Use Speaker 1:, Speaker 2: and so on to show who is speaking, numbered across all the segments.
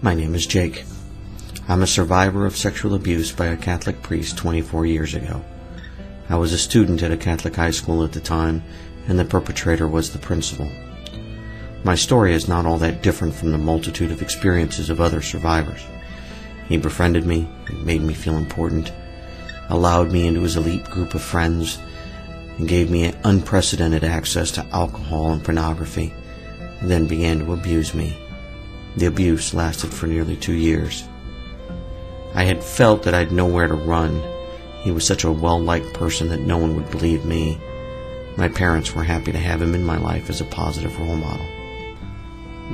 Speaker 1: My name is Jake. I'm a survivor of sexual abuse by a Catholic priest 24 years ago. I was a student at a Catholic high school at the time, and the perpetrator was the principal. My story is not all that different from the multitude of experiences of other survivors. He befriended me, made me feel important, allowed me into his elite group of friends, and gave me unprecedented access to alcohol and pornography, and then began to abuse me. The abuse lasted for nearly 2 years. I had felt that I'd nowhere to run. He was such a well-liked person that no one would believe me. My parents were happy to have him in my life as a positive role model.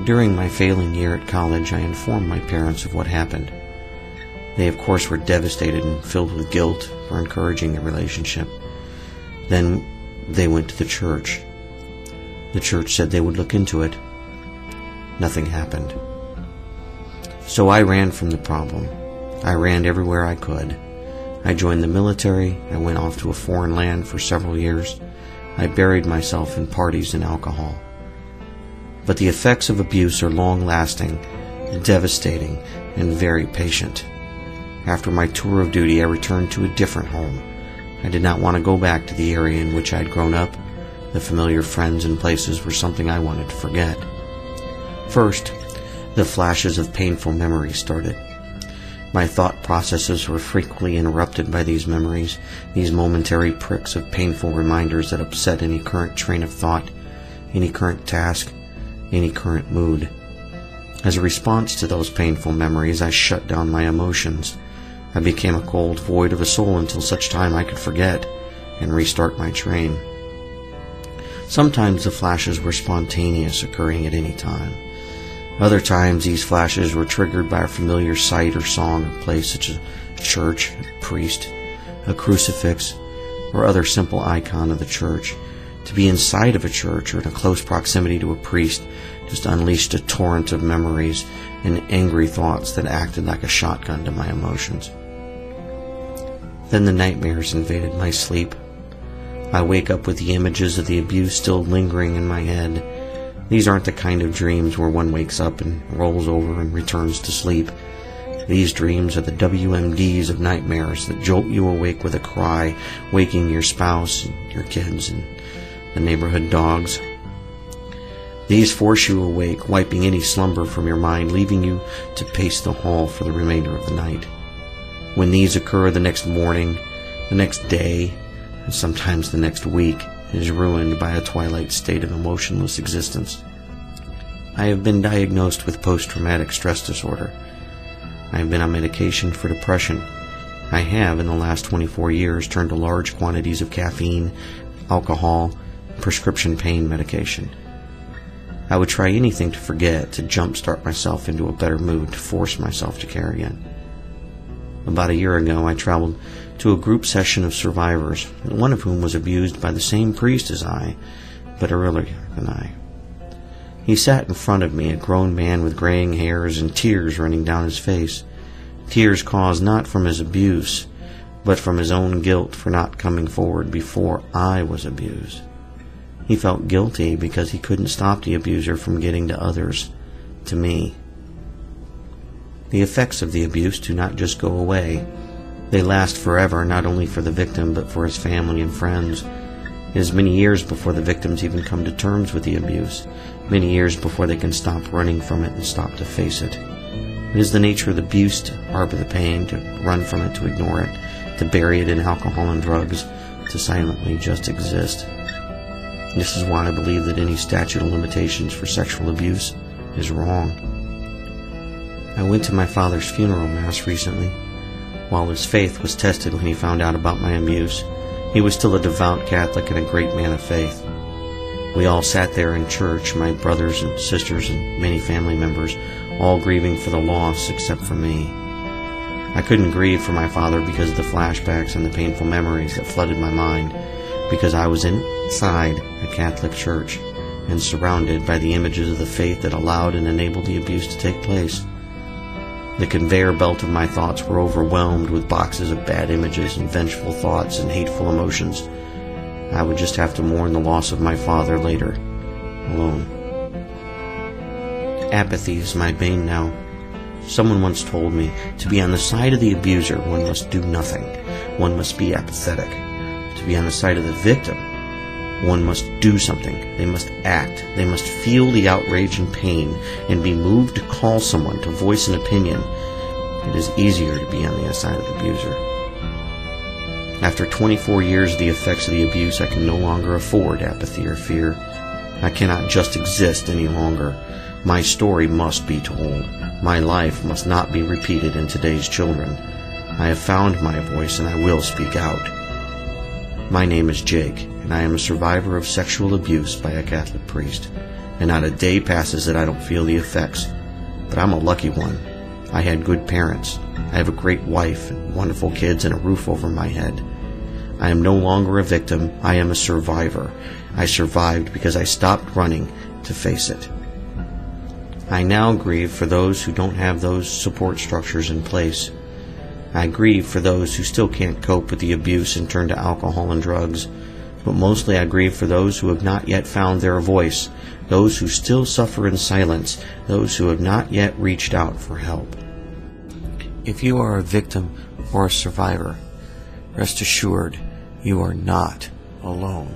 Speaker 1: During my failing year at college, I informed my parents of what happened. They, of course, were devastated and filled with guilt for encouraging the relationship. Then they went to the church. The church said they would look into it. Nothing happened. So I ran from the problem. I ran everywhere I could. I joined the military. I went off to a foreign land for several years. I buried myself in parties and alcohol. But the effects of abuse are long-lasting, devastating, and very patient. After my tour of duty, I returned to a different home. I did not want to go back to the area in which I had grown up. The familiar friends and places were something I wanted to forget. First, the flashes of painful memories started. My thought processes were frequently interrupted by these memories, these momentary pricks of painful reminders that upset any current train of thought, any current task, any current mood. As a response to those painful memories, I shut down my emotions. I became a cold void of a soul until such time I could forget and restart my train. Sometimes the flashes were spontaneous, occurring at any time. Other times these flashes were triggered by a familiar sight or song or place, such as a church, a priest, a crucifix, or other simple icon of the church. To be inside of a church or in a close proximity to a priest just unleashed a torrent of memories and angry thoughts that acted like a shotgun to my emotions. Then the nightmares invaded my sleep. I wake up with the images of the abuse still lingering in my head. These aren't the kind of dreams where one wakes up and rolls over and returns to sleep. These dreams are the WMDs of nightmares that jolt you awake with a cry, waking your spouse and your kids and the neighborhood dogs. These force you awake, wiping any slumber from your mind, leaving you to pace the hall for the remainder of the night. When these occur, the next morning, the next day, and sometimes the next week is ruined by a twilight state of emotionless existence. I have been diagnosed with post-traumatic stress disorder. I have been on medication for depression. I have, in the last 24 years, turned to large quantities of caffeine, alcohol, prescription pain medication. I would try anything to forget, to jumpstart myself into a better mood, to force myself to care again. About a year ago, I traveled to a group session of survivors, one of whom was abused by the same priest as I, but earlier than I. He sat in front of me, a grown man with graying hairs and tears running down his face. Tears caused not from his abuse, but from his own guilt for not coming forward before I was abused. He felt guilty because he couldn't stop the abuser from getting to others, to me. The effects of the abuse do not just go away. They last forever, not only for the victim, but for his family and friends. It is many years before the victims even come to terms with the abuse, many years before they can stop running from it and stop to face it. It is the nature of the abuse to harbor the pain, to run from it, to ignore it, to bury it in alcohol and drugs, to silently just exist. This is why I believe that any statute of limitations for sexual abuse is wrong. I went to my father's funeral mass recently. While his faith was tested when he found out about my abuse, he was still a devout Catholic and a great man of faith. We all sat there in church, my brothers and sisters and many family members, all grieving for the loss except for me. I couldn't grieve for my father because of the flashbacks and the painful memories that flooded my mind, because I was inside a Catholic church and surrounded by the images of the faith that allowed and enabled the abuse to take place. The conveyor belt of my thoughts were overwhelmed with boxes of bad images and vengeful thoughts and hateful emotions. I would just have to mourn the loss of my father later, alone. Apathy is my bane now. Someone once told me, to be on the side of the abuser, one must do nothing. One must be apathetic. To be on the side of the victim, one must do something. They must act. They must feel the outrage and pain and be moved to call someone, to voice an opinion. It is easier to be on the side of the abuser. After 24 years of the effects of the abuse, I can no longer afford apathy or fear. I cannot just exist any longer. My story must be told. My life must not be repeated in today's children. I have found my voice and I will speak out. My name is Jake, and I am a survivor of sexual abuse by a Catholic priest, and not a day passes that I don't feel the effects. But I'm a lucky one. I had good parents. I have a great wife and wonderful kids and a roof over my head. I am no longer a victim. I am a survivor. I survived because I stopped running to face it. I now grieve for those who don't have those support structures in place. I grieve for those who still can't cope with the abuse and turn to alcohol and drugs. But mostly I grieve for those who have not yet found their voice, those who still suffer in silence, those who have not yet reached out for help. If you are a victim or a survivor, rest assured you are not alone.